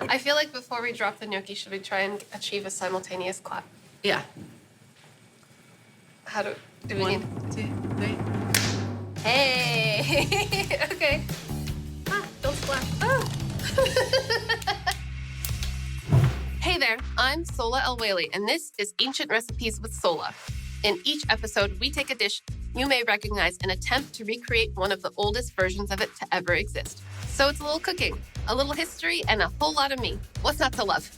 I feel like before we drop the gnocchi, should we try and achieve a simultaneous clap? Yeah. How do we One, need? 2, 3. Hey! Okay. Don't splash. Oh! Hey there, I'm Sohla el-waylly, and this is Ancient Recipes with Sohla. In each episode, we take a dish you may recognize and attempt to recreate one of the oldest versions of it to ever exist. So it's a little cooking, a little history, and a whole lot of me. What's not to love?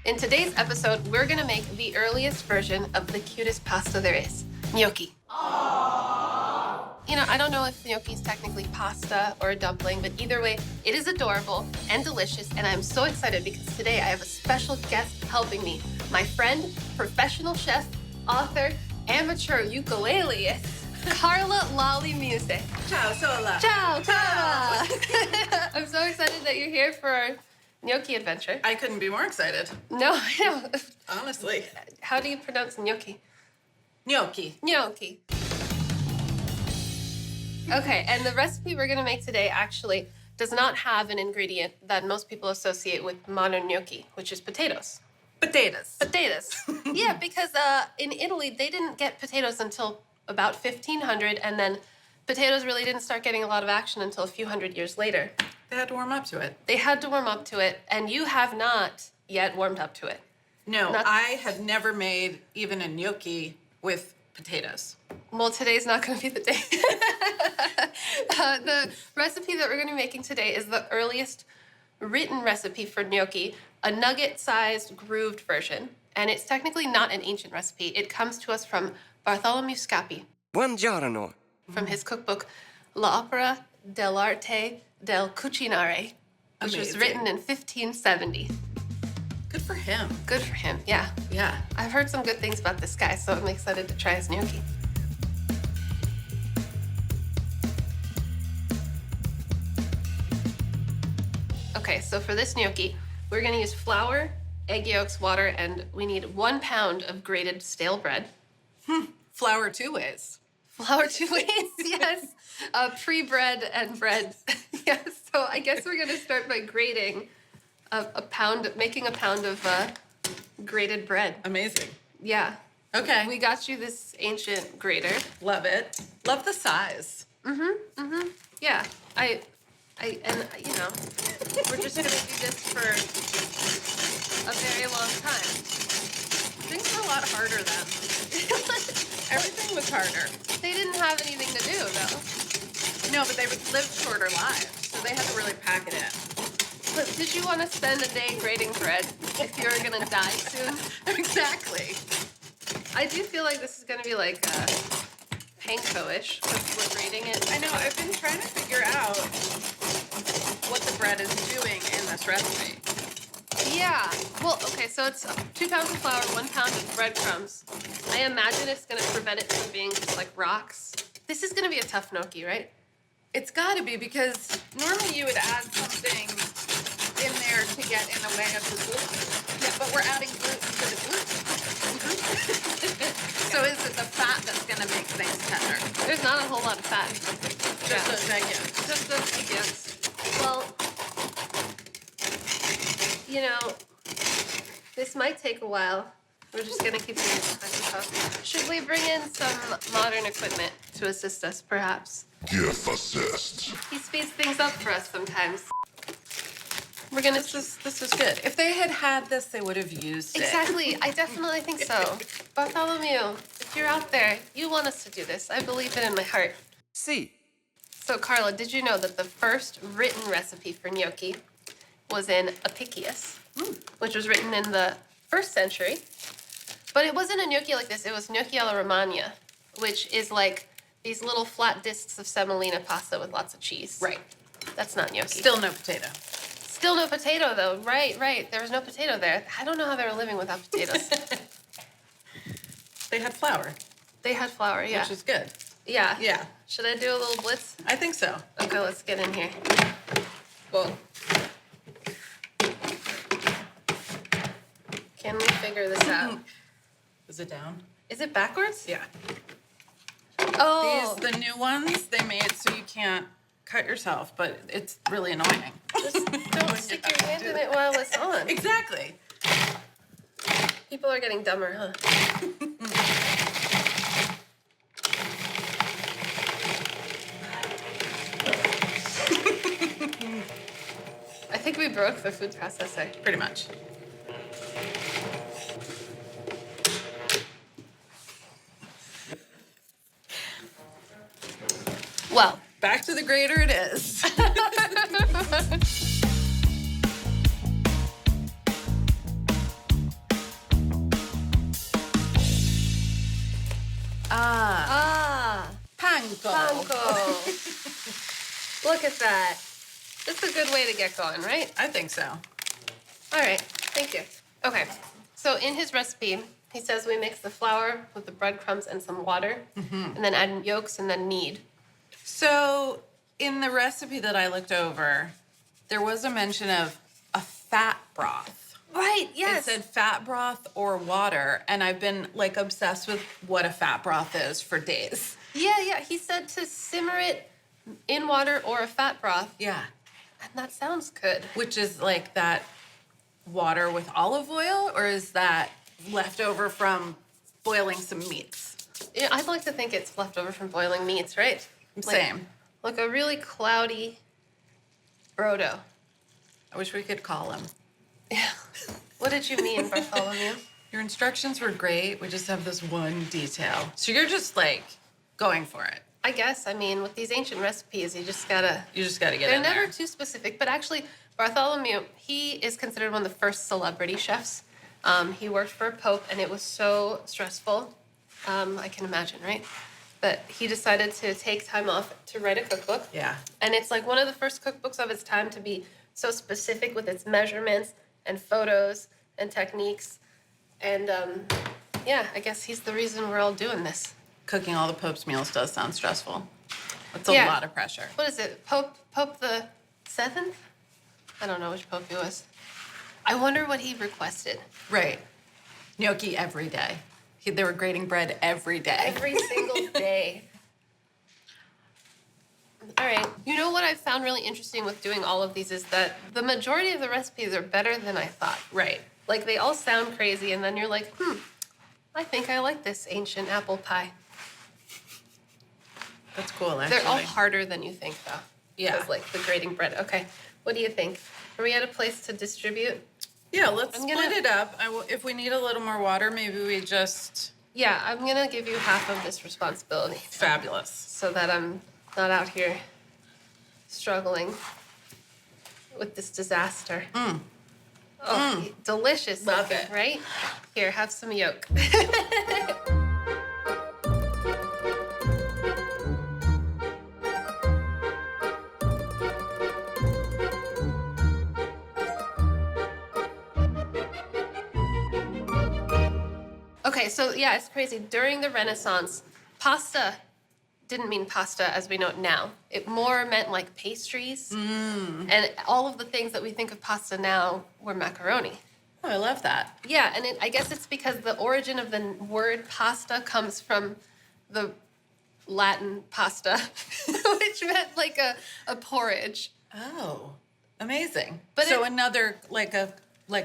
In today's episode, we're going to make the earliest version of the cutest pasta there is, gnocchi. You know, I don't know if gnocchi is technically pasta or a dumpling, but either way, it is adorable and delicious, and I'm so excited because today I have a special guest helping me. My friend, professional chef, author, amateur ukuleleist, Carla Lalli Music. Ciao, Sohla. Ciao, Carla! I'm so excited that you're here for our gnocchi adventure. I couldn't be more excited. No, I know. Honestly. How do you pronounce gnocchi? Gnocchi. Gnocchi. Okay, and the recipe we're going to make today actually does not have an ingredient that most people associate with modern gnocchi, which is potatoes. Potatoes. Potatoes. Yeah, because in Italy, they didn't get potatoes until about 1500, and then potatoes really didn't start getting a lot of action until a few hundred years later. They had to warm up to it. They had to warm up to it, and you have not yet warmed up to it. No, I have never made even a gnocchi with potatoes. Well, today's not going to be the day. The recipe that we're going to be making today is the earliest written recipe for gnocchi, a nugget-sized grooved version. And it's technically not an ancient recipe. It comes to us from Bartolomeo Scappi. Buongiorno. From his cookbook, L'Opera dell'arte del cucinare, which was written in 1570. Good for him. Good for him, yeah. Yeah. I've heard some good things about this guy, so I'm excited to try his gnocchi. Okay, so for this gnocchi, we're gonna use flour, egg yolks, water, and we need 1 pound of grated stale bread. Flour 2 ways. Flour 2 ways, yes. Pre-bread and bread. Yes, so I guess we're gonna start by grating making a pound of grated bread. Amazing. Yeah. Okay. We got you this ancient grater. Love it. Love the size. Yeah. And you know, we're just gonna do this for a very long time. Things were a lot harder then. Everything was harder. They didn't have anything to do, though. No, but they would live shorter lives, so they had to really pack it in. But did you want to spend a day grating bread if you were gonna die soon? Exactly. I do feel like this is gonna be like panko-ish if we're grating it. I know, I've been trying to figure out what the bread is doing in this recipe. Yeah. Well, okay, so it's 2 pounds of flour, 1 pound of breadcrumbs. I imagine it's gonna prevent it from being just like rocks. This is gonna be a tough gnocchi, right? It's gotta be, because normally you would add something in there to get in the way of the gluten. Yeah, but we're adding gluten to the gluten. So is it the fat that's gonna make things tender? There's not a whole lot of fat. Just those egg yolks. Just those egg yolks. Well, you know, this might take a while. We're just gonna keep doing this, I suppose. Should we bring in some modern equipment to assist us, perhaps? Gift assist. He speeds things up for us sometimes. We're gonna. This was good. If they had had this, they would have used it. Exactly. I definitely think so. Bartholomew, if you're out there, you want us to do this. I believe it in my heart. Si. So, Carla, did you know that the first written recipe for gnocchi was in Apicius, which was written in the 1st century? But it wasn't a gnocchi like this. It was gnocchi alla Romagna, which is like these little flat discs of semolina pasta with lots of cheese. Right. That's not gnocchi. Still no potato. Still no potato, though. Right. There was no potato there. I don't know how they were living without potatoes. They had flour. They had flour, yeah. Which is good. Yeah. Yeah. Should I do a little blitz? I think so. Okay, let's get in here. Well, Can we figure this out? is it down? Is it backwards? Yeah. Oh. These, the new ones, they made so you can't cut yourself, but it's really annoying. Just don't stick your hand in it while it's on. Exactly. People are getting dumber, huh? I think we broke the food processor. Pretty much. Well, Back to the grater it is. Panko. panko. Look at that. That's a good way to get going, right? I think so. All right, thank you. Okay, so in his recipe, he says we mix the flour with the breadcrumbs and some water, and then add yolks and then knead. So in the recipe that I looked over, there was a mention of a fat broth. Right, yes. It said fat broth or water, and I've been like obsessed with what a fat broth is for days. Yeah, he said to simmer it in water or a fat broth, Yeah. and that sounds good. Which is like that water with olive oil, or is that leftover from boiling some meats? Yeah, I'd like to think it's left over from boiling meats, right? Same. Like a really cloudy brodo. I wish we could call him. Yeah. What did you mean, Bartholomew? Your instructions were great. We just have this one detail. So you're just like going for it. I guess, I mean, with these ancient recipes, you just gotta Get They're in never there. too specific, but actually, Bartholomew, he is considered one of the first celebrity chefs. He worked for a pope, and it was so stressful. I can imagine, right? But he decided to take time off to write a cookbook. Yeah. And it's like one of the first cookbooks of its time to be so specific with its measurements and photos and techniques. And yeah, I guess he's the reason we're all doing this. Cooking all the Pope's meals does sound stressful. It's a Yeah. lot of pressure. What is it? Pope the 7th? I don't know which pope he was. I wonder what he requested. Right. Gnocchi every day. They were grating bread every day. Every single day. All right. You know what I found really interesting with doing all of these is that the majority of the recipes are better than I thought. Right. Like, they all sound crazy, and then you're like, I think I like this ancient apple pie. That's cool, actually. They're all harder than you think, though. Yeah. Because, like, the grating bread. Okay. What do you think? Are we at a place to distribute? Yeah, let's I'm split gonna- it up. If we need a little more water, maybe we just... Yeah, I'm going to give you half of this responsibility Fabulous. so that I'm not out here struggling with this disaster. Oh, delicious Love looking, it. right? Here, have some yolk. Okay, so yeah, it's crazy. During the Renaissance, pasta didn't mean pasta as we know it now. It more meant like pastries. And all of the things that we think of pasta now were macaroni. Oh, I love that. Yeah, and I guess it's because the origin of the word pasta comes from the Latin pasta, which meant like a porridge. Oh, amazing. But so it- another, like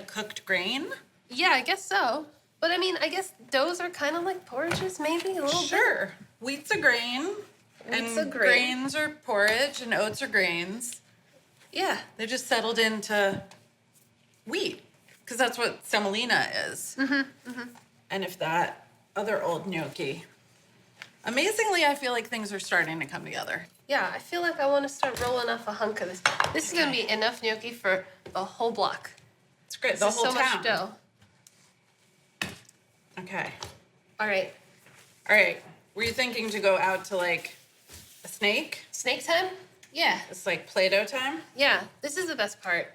cooked grain? Yeah, I guess so. But I mean, I guess doughs are kind of like porridges, maybe a little bit. Sure. Wheat's a grain. Wheat's and a grain. grains are porridge and oats are grains. Yeah. They just settled into wheat because that's what semolina is. And if that other old gnocchi. Amazingly, I feel like things are starting to come together. Yeah, I feel like I want to start rolling off a hunk of this. This is going to be enough gnocchi for a whole block. It's great. This The is whole so town. much dough. Okay. All right. All right. Were you thinking to go out to like a snake? Snake time? Yeah. It's like Play-Doh time? Yeah, this is the best part.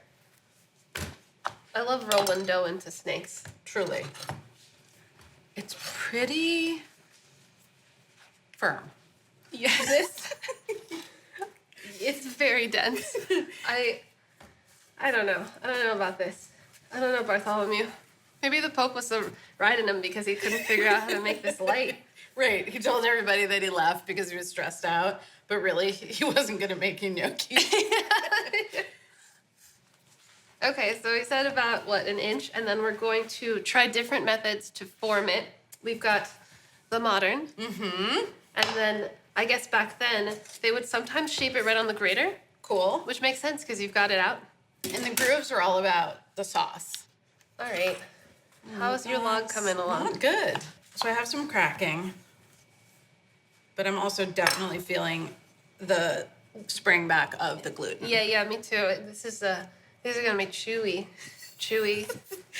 I love rolling dough into snakes. Truly. It's pretty firm. Yeah, this. It's very dense. I don't know. I don't know about this. I don't know, Bartholomew. Maybe the Pope was riding him because he couldn't figure out how to make this light. Right. He told everybody that he left because he was stressed out. But really, he wasn't good at making gnocchi. Okay, so we said about, what, an inch? And then we're going to try different methods to form it. We've got the modern. Mm-hmm. And then, I guess back then, they would sometimes shape it right on the grater. Cool. Which makes sense because you've got it out. And the grooves are all about the sauce. All right. How's your log coming along? Not good. So I have some cracking, but I'm also definitely feeling the spring back of the gluten. Yeah, me too. These are gonna be chewy,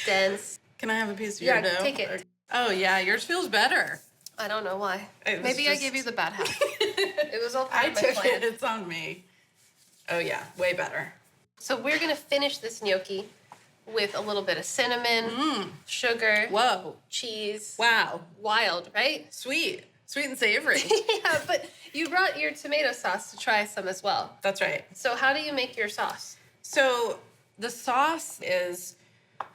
dense. Can I have a piece of your dough? Yeah, take it. Oh yeah, yours feels better. I don't know why. Maybe I gave you the bad half. It was all part I of my took plan. it. It's on me. Oh yeah, way better. So we're gonna finish this gnocchi with a little bit of cinnamon, sugar, Whoa. cheese. Wow. Wild, right? Sweet and savory. Yeah, but you brought your tomato sauce to try some as well. That's right. So how do you make your sauce? So the sauce is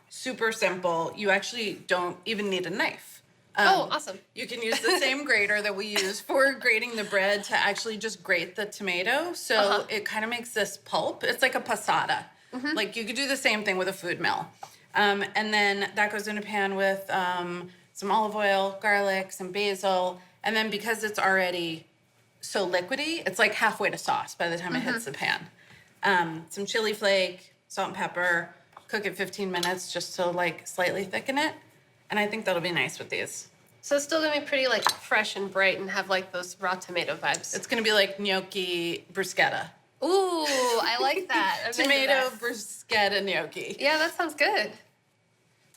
super simple. You actually don't even need a knife. Oh, awesome. You can use the same grater that we use for grating the bread to actually just grate the tomato. So it kind of makes this pulp. It's like a passata. Like you could do the same thing with a food mill. And then that goes in a pan with some olive oil, garlic, some basil. And then because it's already so liquidy, it's like halfway to sauce by the time it hits the pan. Some chili flake, salt and pepper. Cook it 15 minutes just to like slightly thicken it. And I think that'll be nice with these. So it's still gonna be pretty like fresh and bright and have like those raw tomato vibes. It's gonna be like gnocchi bruschetta. Ooh, I like that. I'm into Tomato that. bruschetta gnocchi. Yeah, that sounds good.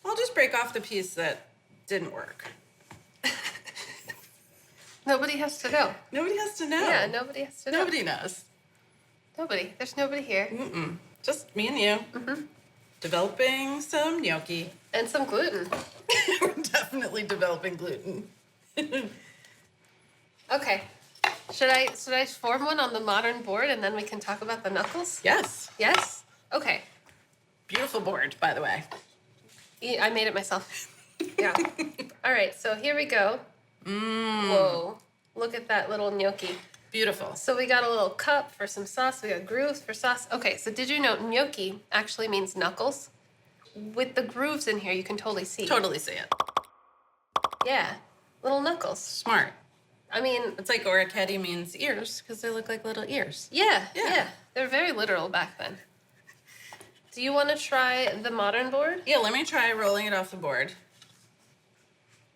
I'll just break off the piece that didn't work. Nobody has to know. Nobody has to know. Yeah, nobody has to know. Nobody knows. Nobody. There's nobody here. Just me and you. Developing some gnocchi. And some gluten. We're definitely developing gluten. Okay. Should I form one on the modern board and then we can talk about the knuckles? Yes. Yes? Okay. Beautiful board, by the way. Yeah, I made it myself. Yeah. All right, so here we go. Whoa. Look at that little gnocchi. Beautiful. So we got a little cup for some sauce. We got grooves for sauce. Okay, so did you know gnocchi actually means knuckles? With the grooves in here, you can totally see. Totally see it. Yeah, little knuckles. Smart. I mean, It's like orecchiette means ears because they look like little ears. yeah. They're very literal back then. Do you want to try the modern board? Yeah, let me try rolling it off the board.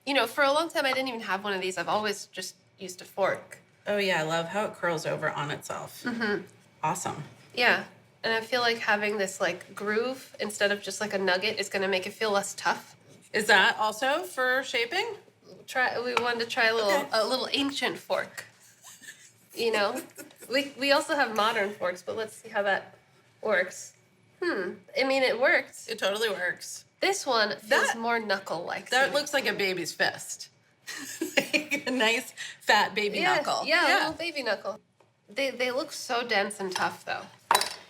You know, for a long time, I didn't even have one of these. I've always just used a fork. Oh yeah, I love how it curls over on itself. Awesome. Yeah, and I feel like having this like groove instead of just like a nugget is gonna make it feel less tough. Is that also for shaping? We wanted to try a little ancient fork. You know, we also have modern forks, but let's see how that works. I mean, it worked. It totally works. This one feels That- more knuckle-like. That looks like a baby's fist. Like a nice fat baby knuckle. Yeah, a little baby knuckle. They look so dense and tough though,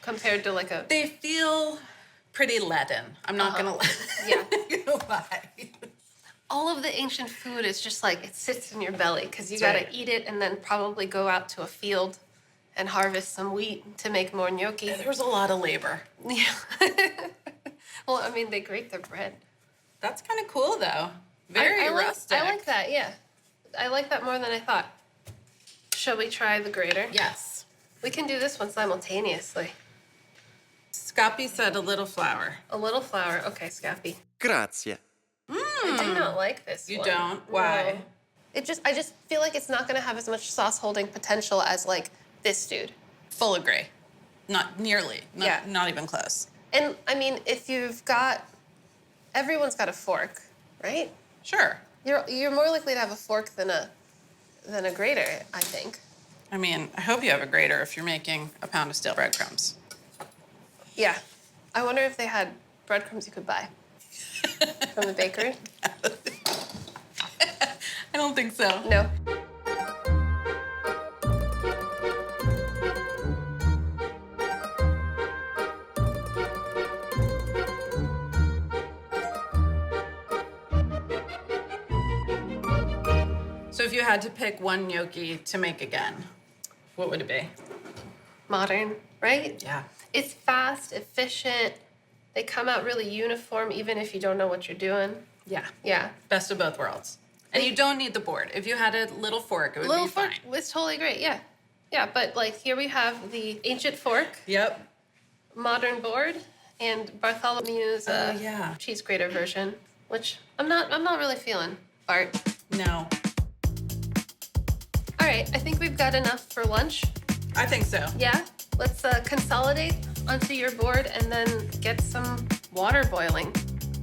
compared to like a. They feel pretty leaden. I'm not gonna lie. Yeah. You know why? All of the ancient food is just like it sits in your belly because you That's gotta right. eat it and then probably go out to a field and harvest some wheat to make more gnocchi. There was a lot of labor. Yeah. Well, I mean, they grate their bread. That's kind of cool though. Very rustic. I like that. Yeah, I like that more than I thought. Shall we try the grater? Yes. We can do this one simultaneously. Scappi said a little flour. A little flour. Okay, Scappi. Grazie. I do not like this You one. don't? Why? No. I just feel like it's not going to have as much sauce holding potential as like this dude. Full agree. Not nearly. Yeah. Not even close. And I mean, if you've got, everyone's got a fork, right? Sure. You're more likely to have a fork than a grater, I think. I mean, I hope you have a grater if you're making a pound of stale breadcrumbs. Yeah. I wonder if they had breadcrumbs you could buy from the bakery. I don't think so. No. So if you had to pick one gnocchi to make again, What would it be? Modern, right? Yeah. It's fast, efficient. They come out really uniform even if you don't know what you're doing. Yeah. Yeah. Best of both worlds. And you don't need the board. If you had a little fork, it would Little be fork fine. was totally great, yeah. Yeah, but like here we have the ancient fork, Yep. modern board, and Bartholomew's yeah. cheese grater version, which I'm not really feeling, Bart. No. All right, I think we've got enough for lunch. I think so. Yeah, let's consolidate onto your board and then get some water boiling.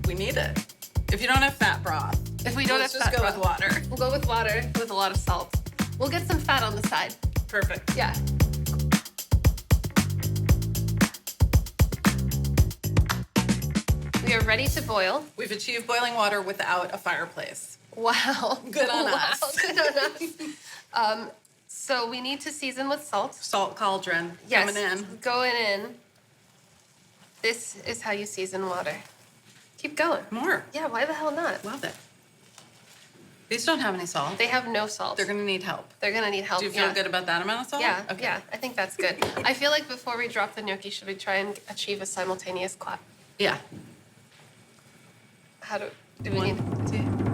We need it. If you don't have fat broth, If we don't let's have just fat go broth, with water. we'll go with water with a lot of salt. We'll get some fat on the side. Perfect. Yeah. We are ready to boil. We've achieved boiling water without a fireplace. Wow. Good on Wow, us. Good on us. So we need to season with salt. Salt cauldron Yes, coming in. going in. This is how you season water. Keep going. More. Yeah, why the hell not? Love it. These don't have any salt. They have no salt. They're going to need help. They're gonna need help. Do you feel good about that amount of salt? Yeah, Okay. yeah, I think that's good. I feel like before we drop the gnocchi, should we try and achieve a simultaneous clap? Yeah. How do we One, need? 2,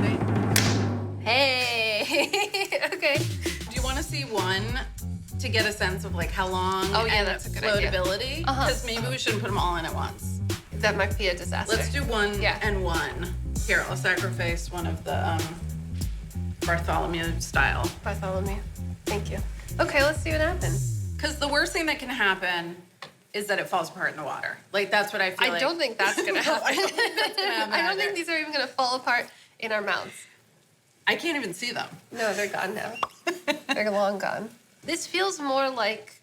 3. Hey. Okay. Do you want to see one to get a sense of like how long Oh, yeah, and that's a good idea. floatability? Because maybe we shouldn't put them all in at once. That might be a disaster. Let's do one Yeah. and one. Here, I'll sacrifice one of the Bartholomew style. Bartholomew. Thank you. Okay, let's see what happens. Because the worst thing that can happen is that it falls apart in the water. Like that's what I feel like. I don't think that's gonna happen. I don't think that's gonna happen I don't either. think these are even gonna fall apart in our mouths. I can't even see them. No, they're gone now. They're long gone. This feels more like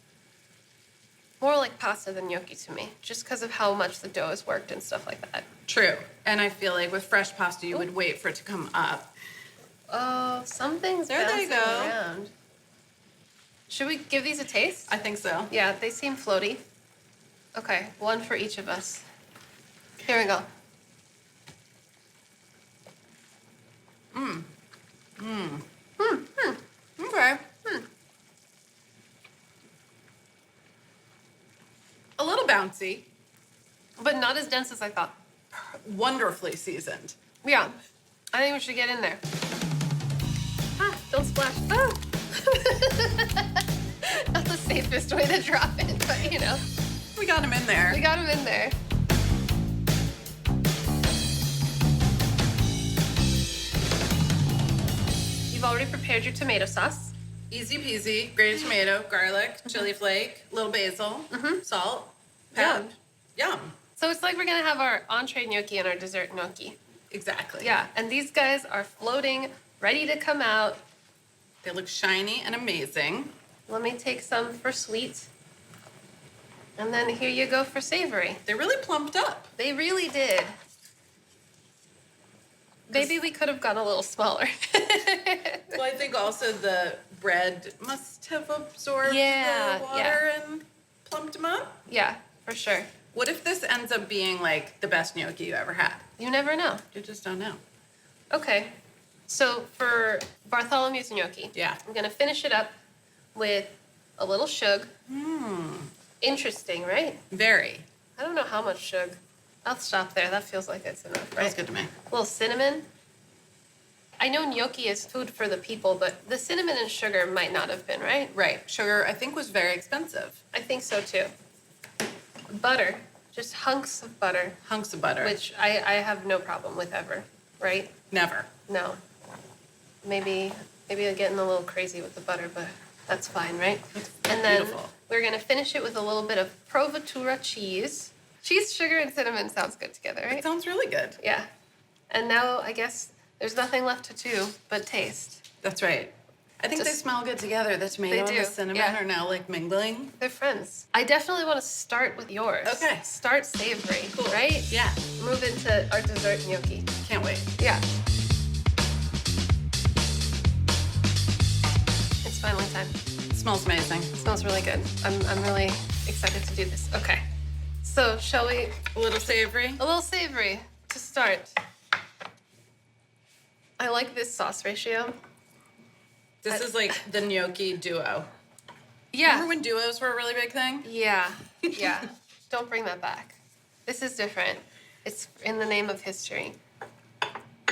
pasta than gnocchi to me, just because of how much the dough is worked and stuff like that. True. And I feel like with fresh pasta, you would wait for it to come up. Oh, something's There they bouncing go. around. Should we give these a taste? I think so. Yeah, they seem floaty. Okay, one for each of us. Here we go. Okay. A little bouncy, But not as dense as I thought. wonderfully seasoned. Yeah, I think we should get in there. Ah, don't splash. Ah. Not the safest way to drop it, but you know, We got them in there. we got them in there. You've already prepared your tomato sauce. Easy peasy, grated tomato, garlic, chili flake, little basil, salt, pep. Yum. So it's like we're gonna have our entree gnocchi and our dessert gnocchi. Exactly. Yeah, and these guys are floating, ready to come out. They look shiny and amazing. Let me take some for sweet. And then here you go for savory. They're really plumped up. They really did. Maybe we could have gone a little smaller. Well, I think also the bread must have absorbed Yeah, the water and plumped them up. Yeah, for sure. What if this ends up being like the best gnocchi you ever had? You never know. You just don't know. Okay, so for Bartholomew's gnocchi, Yeah. I'm gonna finish it up with a little shug. Interesting, right? Very. I don't know how much shug. I'll stop there. That feels like it's enough, right? Feels good to me. A little cinnamon. I know gnocchi is food for the people, but the cinnamon and sugar might not have been, right? Right. Sugar, I think, was very expensive. I think so too. Butter, just hunks of butter, Hunks of butter. which I have no problem with ever, right? Never. No. Maybe I'm getting a little crazy with the butter, but that's fine, right? And then beautiful. we're gonna finish it with a little bit of provatura cheese. Cheese, sugar, and cinnamon sounds good together, It right? sounds really good. Yeah. And now I guess there's nothing left to do but taste. That's right. I think they Just- smell good together. The tomato They and the do, cinnamon yeah. are now like mingling. They're friends. I definitely want to start with yours. Okay. Start savory, Cool. right? Yeah. Move into our dessert gnocchi. Can't wait. Yeah. It's finally time. It smells amazing. It smells really good. I'm really excited to do this. Okay. So shall we? A little savory. A little savory to start. I like this sauce ratio. This is like the gnocchi duo. Yeah. Remember when duos were a really big thing? Yeah. Yeah. Don't bring that back. This is different. It's in the name of history.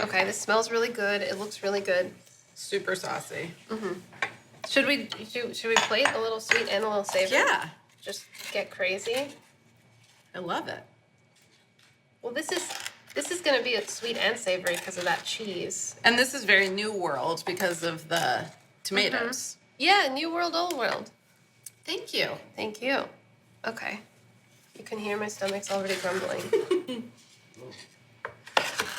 Okay, this smells really good. It looks really good. Super saucy. Should we plate a little sweet and a little savory? Yeah. Just get crazy. I love it. Well, this is going to be a sweet and savory because of that cheese. And this is very New World because of the tomatoes. Yeah, New World, Old World. Thank you. Thank you. Okay. You can hear my stomach's already grumbling.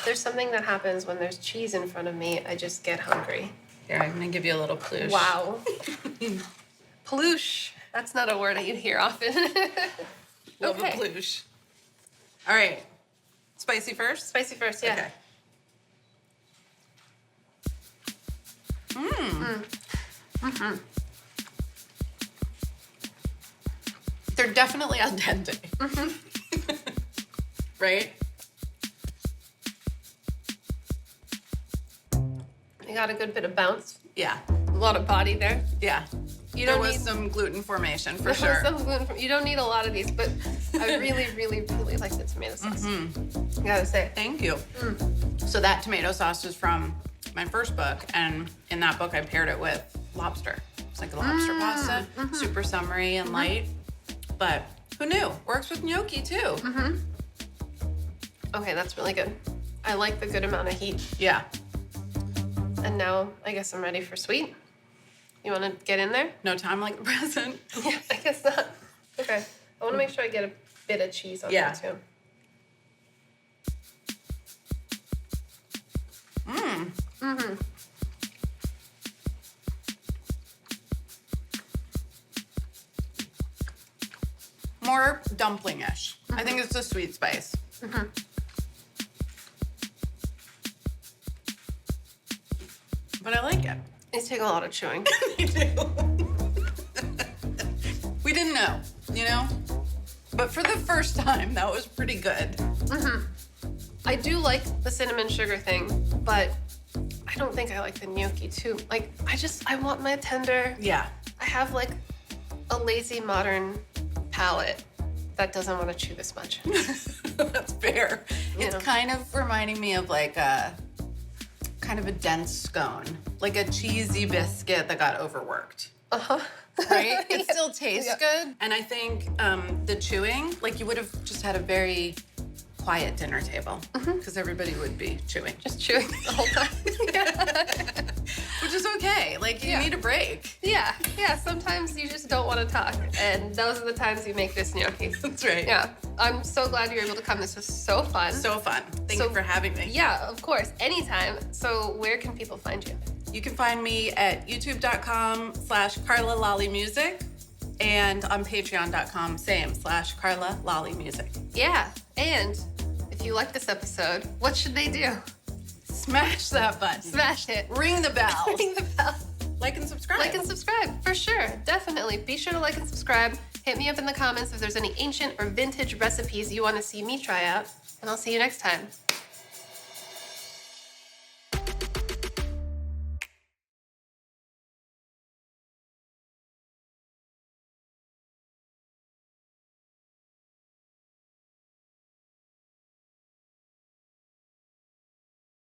There's something that happens when there's cheese in front of me. I just get hungry. Here, I'm going to give you a little ploosh. Wow. Ploosh. That's not a word that you hear often. Love Okay. a ploosh. All right. Spicy first? Spicy first, yeah. Okay. They're definitely al dente. Right? You got a good bit of bounce. Yeah. A lot of body there. Yeah. You There don't was need some gluten formation for there was sure. some gluten. You don't need a lot of these, but I really, really, really like the tomato sauce. I gotta say. Thank you. So that tomato sauce is from my first book, and in that book I paired it with lobster. It's like a lobster pasta, super summery and light. But who knew? Works with gnocchi too. Okay, that's really good. I like the good amount of heat. Yeah. And now I guess I'm ready for sweet. You want to get in there? No time like the present. Yeah, I guess not. Okay. I want to make sure I get a bit of cheese on Yeah. there too. More dumpling-ish. I think it's the sweet spice. But I like it. These take a lot of chewing. We do. We didn't know, you know? But for the first time, that was pretty good. I do like the cinnamon sugar thing, but I don't think I like the gnocchi too. Like, I want my tender. Yeah. I have like a lazy modern palate that doesn't want to chew this much. That's fair. It's Yeah. kind of reminding me of like a kind of a dense scone, like a cheesy biscuit that got overworked. Right? It still tastes good. And I think the chewing, like you would have just had a very quiet dinner table because everybody would be chewing. Just chewing the whole time. Which is okay. Like you need a break. Yeah, sometimes you just don't want to talk. And those are the times you make this gnocchi. That's right. Yeah, I'm so glad you were able to come. This was so fun. So fun. Thank you for having me. Yeah, of course, anytime. So where can people find you? You can find me at youtube.com/Carla Lalli Music and on patreon.com, /Carla Lalli Music. Yeah, and if you like this episode, what should they do? Smash that button. Smash it. Ring the bell. Ring the bell. Like and subscribe. Like and subscribe, for sure. Definitely. Be sure to like and subscribe. Hit me up in the comments if there's any ancient or vintage recipes you want to see me try out. And I'll see you next time.